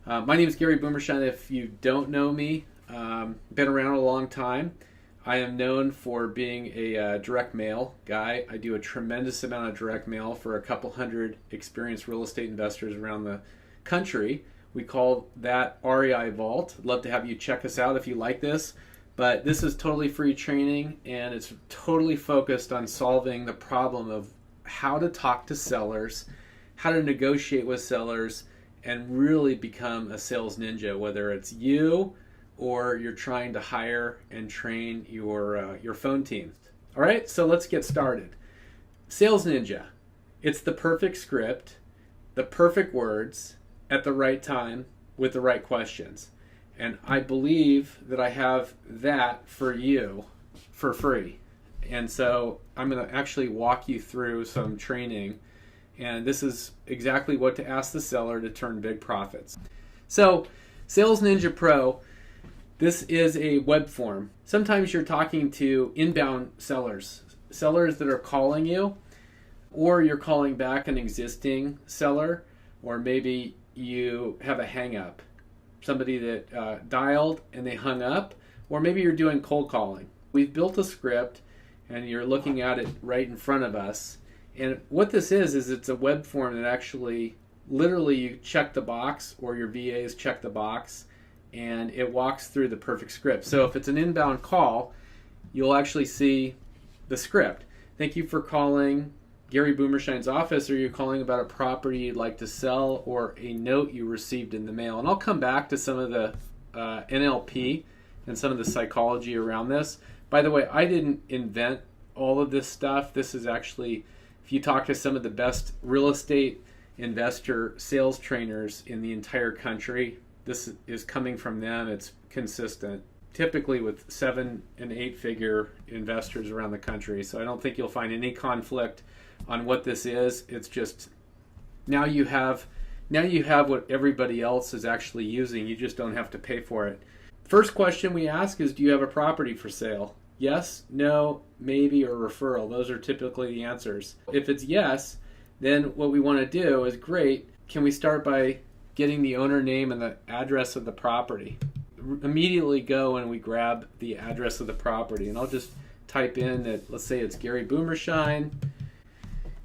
My name is Gary Boomershine. If you don't know me, been around a long time. I am known for being a direct mail guy. I do a tremendous amount of direct mail for a couple hundred experienced real estate investors around the country. We call that REI Vault. I'd love to have you check us out if you like this. But this is totally free training, and it's totally focused on solving the problem of how to talk to sellers, how to negotiate with sellers, and really become a sales ninja, whether it's you or you're trying to hire and train your phone team. All right, so let's get started. Sales ninja. It's the perfect script, the perfect words at the right time with the right questions. And I believe that I have that for you for free. And so I'm going to actually walk you through some training. And this is exactly what to ask the seller to turn big profits. So Sales Ninja Pro, this is a web form. Sometimes you're talking to inbound sellers that are calling you, or you're calling back an existing seller, or maybe you have a hang up. Somebody that dialed and they hung up, or maybe you're doing cold calling. We've built a script and you're looking at it right in front of us. And what this is it's a web form that actually, literally you check the box, or your VAs check the box, and it walks through the perfect script. So if it's an inbound call, you'll actually see the script. Thank you for calling Gary Boomershine's office. Are you calling about a property you'd like to sell, or a note you received in the mail? And I'll come back to some of the NLP and some of the psychology around this. By the way, I didn't invent all of this stuff. This is actually, if you talk to some of the best real estate investor sales trainers in the entire country, this is coming from them. It's consistent, typically with 7 and 8 figure investors around the country. So I don't think you'll find any conflict on what this is. It's just now you have what everybody else is actually using. You just don't have to pay for it. First question we ask is, do you have a property for sale? Yes, no, maybe, or referral. Those are typically the answers. If it's yes, then what we want to do is, great, can we start by getting the owner name and the address of the property? Immediately go and we grab the address of the property. And I'll just type in that, let's say it's Gary Boomershine,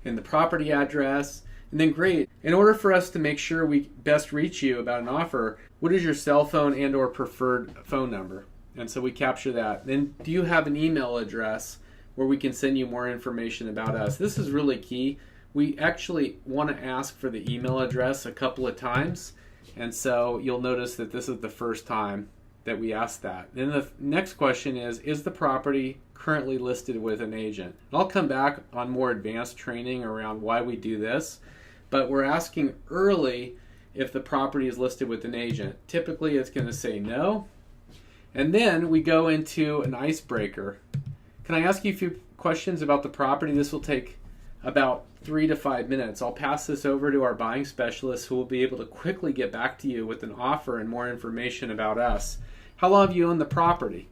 and the property address. And then great, in order for us to make sure we best reach you about an offer, what is your cell phone and or preferred phone number? And so we capture that. Then, do you have an email address where we can send you more information about us? This is really key. We actually want to ask for the email address a couple of times. And so you'll notice that this is the first time that we ask that. Then the next question is the property currently listed with an agent? And I'll come back on more advanced training around why we do this. But we're asking early if the property is listed with an agent. Typically it's going to say no. And then we go into an icebreaker. Can I ask you a few questions about the property? This will take about 3 to 5 minutes. I'll pass this over to our buying specialist, who will be able to quickly get back to you with an offer and more information about us. How long have you owned the property?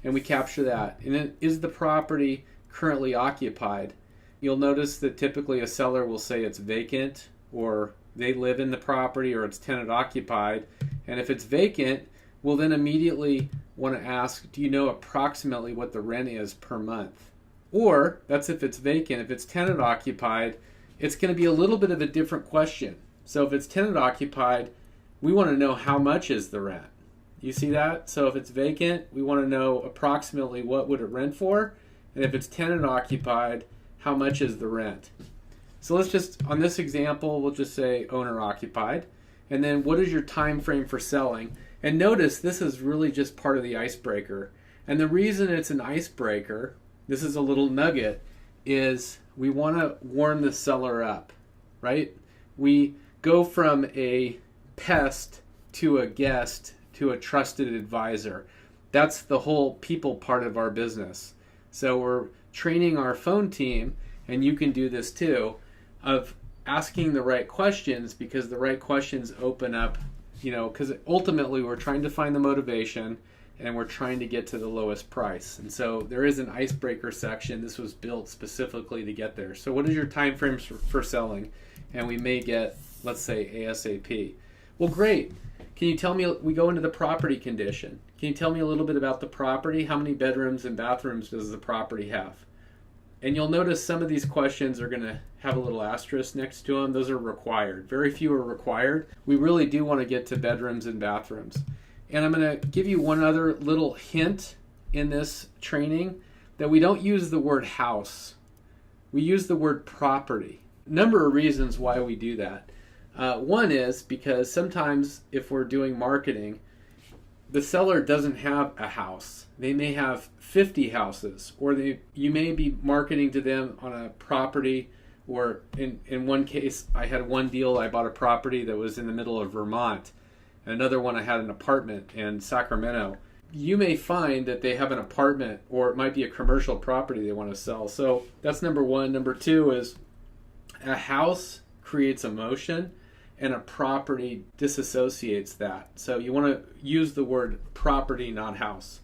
And we capture that. And then, is the property currently occupied? You'll notice that typically a seller will say it's vacant, or they live in the property, or it's tenant occupied. And if it's vacant, we'll then immediately want to ask, do you know approximately what the rent is per month? Or, that's if it's vacant. If it's tenant occupied, it's going to be a little bit of a different question. So if it's tenant occupied, we want to know how much is the rent. You see that? So if it's vacant, we want to know approximately what would it rent for. And if it's tenant occupied, how much is the rent? So let's just, on this example, we'll just say owner occupied. And then what is your time frame for selling? And notice this is really just part of the icebreaker. And the reason it's an icebreaker, this is a little nugget, is we want to warm the seller up, right? We go from a pest to a guest to a trusted advisor. That's the whole people part of our business. So we're training our phone team, and you can do this too, of asking the right questions, because the right questions open up, because ultimately we're trying to find the motivation and we're trying to get to the lowest price. And so there is an icebreaker section. This was built specifically to get there. So what is your time frames for selling? And we may get, let's say, ASAP. Well, great. Can you tell me, we go into the property condition. Can you tell me a little bit about the property? How many bedrooms and bathrooms does the property have? And you'll notice some of these questions are going to have a little asterisk next to them. Those are required. Very few are required. We really do want to get to bedrooms and bathrooms. And I'm going to give you one other little hint in this training, that we don't use the word house. We use the word property. Number of reasons why we do that. One is because sometimes if we're doing marketing, the seller doesn't have a house. They may have 50 houses, or you may be marketing to them on a property, or in one case, I had one deal, I bought a property that was in the middle of Vermont. Another one, I had an apartment in Sacramento. You may find that they have an apartment, or it might be a commercial property they want to sell. So that's number one. Number two is a house creates emotion, and a property disassociates that. So you want to use the word property, not house.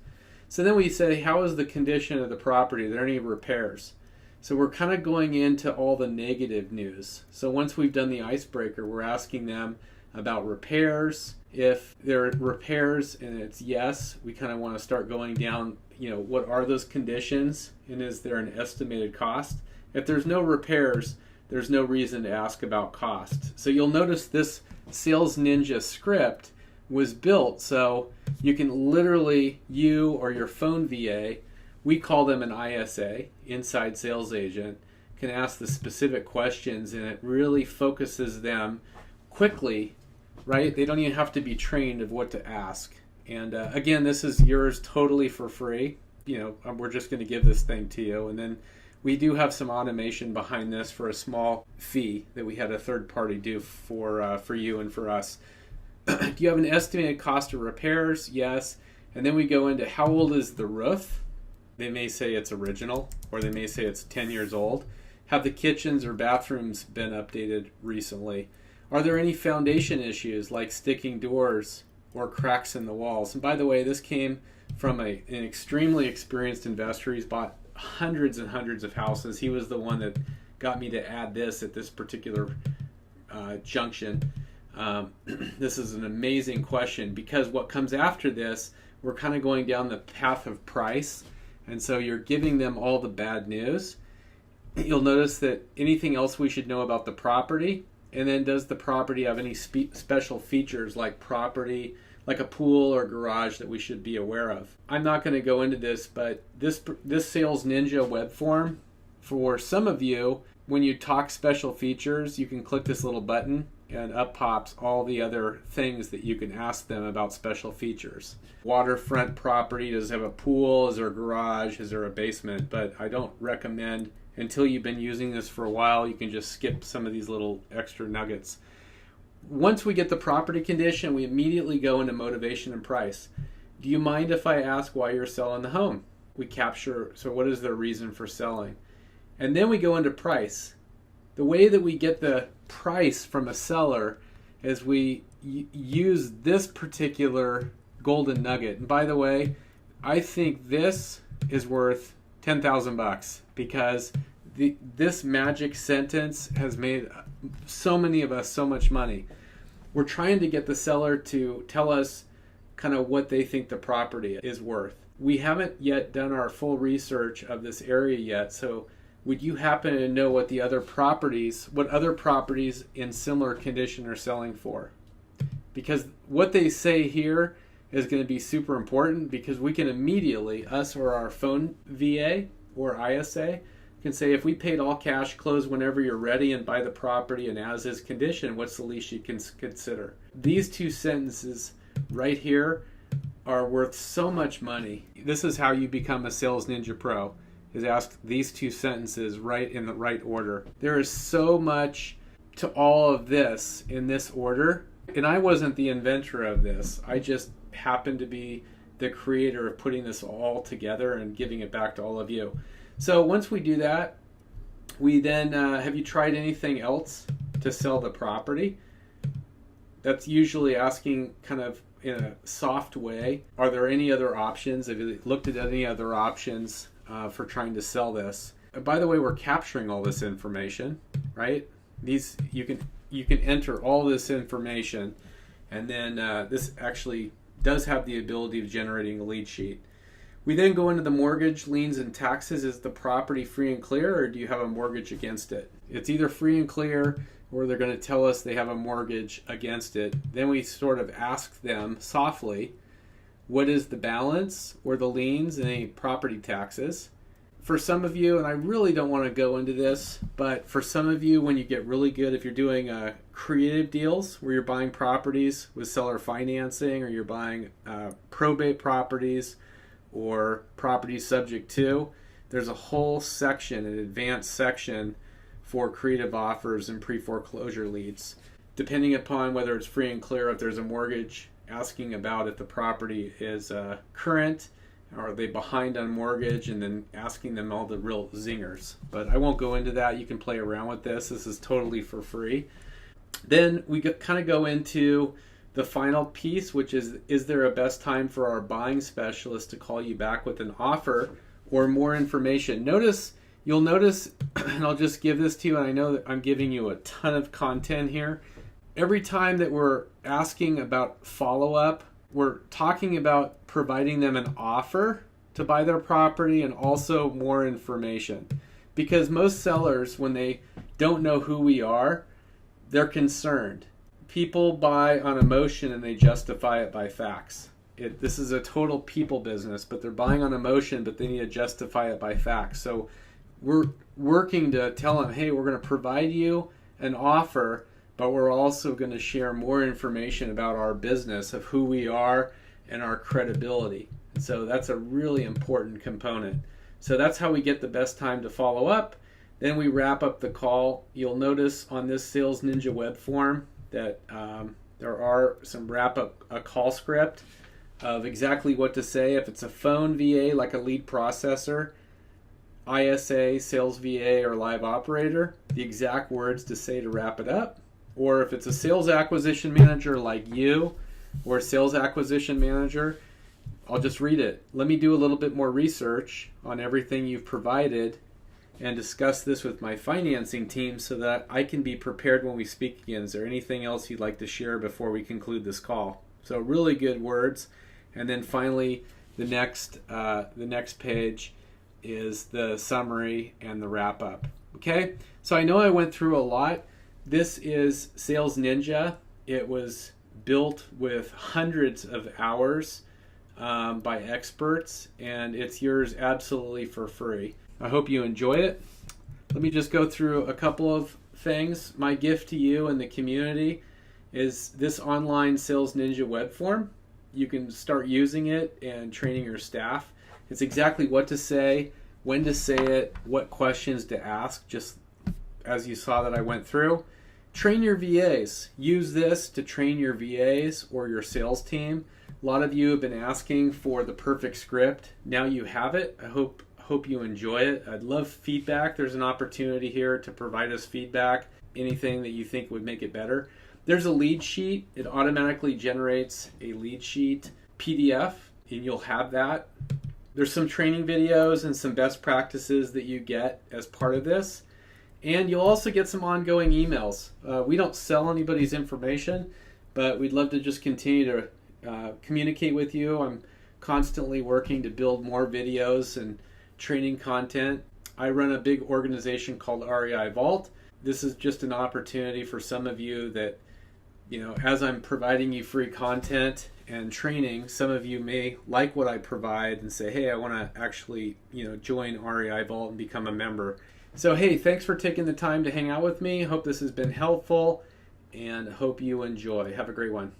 So then we say, how is the condition of the property? Are there any repairs? So we're kind of going into all the negative news. So once we've done the icebreaker, we're asking them about repairs. If there are repairs and it's yes, we kind of want to start going down, what are those conditions, and is there an estimated cost? If there's no repairs, there's no reason to ask about cost. So you'll notice this Sales Ninja script was built so you can literally, you or your phone VA, we call them an ISA, inside sales agent, can ask the specific questions, and it really focuses them quickly, right? They don't even have to be trained of what to ask. And again, this is yours totally for free. We're just going to give this thing to you, and then we do have some automation behind this for a small fee that we had a third party do for you and for us. Do you have an estimated cost of repairs? Yes. And then we go into how old is the roof? They may say it's original, or they may say it's 10 years old. Have the kitchens or bathrooms been updated recently? Are there any foundation issues like sticking doors or cracks in the walls? And by the way, this came from an extremely experienced investor. He's bought hundreds and hundreds of houses. He was the one that got me to add this at this particular junction. This is an amazing question, because what comes after this, we're kind of going down the path of price, and so you're giving them all the bad news. You'll notice that anything else we should know about the property, and then does the property have any special features like a pool or garage that we should be aware of? I'm not going to go into this, but this Sales Ninja web form, for some of you, when you talk special features, you can click this little button and up pops all the other things that you can ask them about special features. Waterfront property, does it have a pool? Is there a garage? Is there a basement? But I don't recommend, until you've been using this for a while, you can just skip some of these little extra nuggets. Once we get the property condition, we immediately go into motivation and price. Do you mind if I ask why you're selling the home? We capture, so what is their reason for selling? And then we go into price. The way that we get the price from a seller is we use this particular golden nugget. And by the way, I think this is worth $10,000, because this magic sentence has made so many of us so much money. We're trying to get the seller to tell us kind of what they think the property is worth. We haven't yet done our full research of this area yet, so would you happen to know what other properties in similar condition are selling for? Because what they say here is going to be super important, because we can immediately, us or our phone VA or ISA, can say, if we paid all cash, close whenever you're ready, and buy the property in as-is condition, what's the least you can consider? These two sentences right here are worth so much money. This is how you become a Sales Ninja Pro, is ask these two sentences right in the right order. There is so much to all of this in this order, and I wasn't the inventor of this. I just happened to be the creator of putting this all together and giving it back to all of you. So once we do that, we then, have you tried anything else to sell the property? That's usually asking kind of in a soft way, are there any other options? Have you looked at any other options for trying to sell this? By the way, we're capturing all this information, right? You can enter all this information, And then this actually does have the ability of generating a lead sheet. We then go into the mortgage, liens, and taxes. Is the property free and clear, or do you have a mortgage against it? It's either free and clear, or they're going to tell us they have a mortgage against it. Then we sort of ask them softly, what is the balance or the liens and any property taxes? For some of you, and I really don't want to go into this, but for some of you, when you get really good, if you're doing creative deals where you're buying properties with seller financing, or you're buying probate properties or properties subject to, there's a whole section, an advanced section for creative offers and pre-foreclosure leads. Depending upon whether it's free and clear, if there's a mortgage, asking about if the property is current, or are they behind on mortgage, and then asking them all the real zingers. But I won't go into that. You can play around with this. This is totally for free. Then we kind of go into the final piece, which is there a best time for our buying specialist to call you back with an offer or more information? You'll notice, and I'll just give this to you, and I know that I'm giving you a ton of content here. Every time that we're asking about follow-up, we're talking about providing them an offer to buy their property and also more information. Because most sellers, when they don't know who we are, they're concerned. People buy on emotion and they justify it by facts. This is a total people business, but they're buying on emotion, but they need to justify it by facts. So we're working to tell them, hey, we're going to provide you an offer, but we're also going to share more information about our business, of who we are and our credibility. And so that's a really important component. So that's how we get the best time to follow up. Then we wrap up the call. You'll notice on this Sales Ninja web form that there are some wrap-up a call script of exactly what to say. If it's a phone VA, like a lead processor, ISA, sales VA, or live operator, the exact words to say to wrap it up. Or if it's a sales acquisition manager like you, or a sales acquisition manager, I'll just read it. Let me do a little bit more research on everything you've provided and discuss this with my financing team so that I can be prepared when we speak again. Is there anything else you'd like to share before we conclude this call? So really good words. And then finally, the next page is the summary and the wrap up. Okay, so I know I went through a lot. This is Sales Ninja. It was built with hundreds of hours by experts, and it's yours absolutely for free. I hope you enjoy it. Let me just go through a couple of things. My gift to you and the community is this online Sales Ninja web form. You can start using it and training your staff. It's exactly what to say, when to say it, what questions to ask, just as you saw that I went through. Train your VAs. Use this to train your VAs or your sales team. A lot of you have been asking for the perfect script. Now you have it. I hope you enjoy it. I'd love feedback. There's an opportunity here to provide us feedback, anything that you think would make it better. There's a lead sheet. It automatically generates a lead sheet PDF, and you'll have that. There's some training videos and some best practices that you get as part of this. And you'll also get some ongoing emails. We don't sell anybody's information, but we'd love to just continue to communicate with you. I'm constantly working to build more videos and training content. I run a big organization called REI Vault. This is just an opportunity for some of you that, as I'm providing you free content and training, some of you may like what I provide and say, hey, I want to actually, join REI Vault and become a member. So, hey, thanks for taking the time to hang out with me. Hope this has been helpful and hope you enjoy. Have a great one.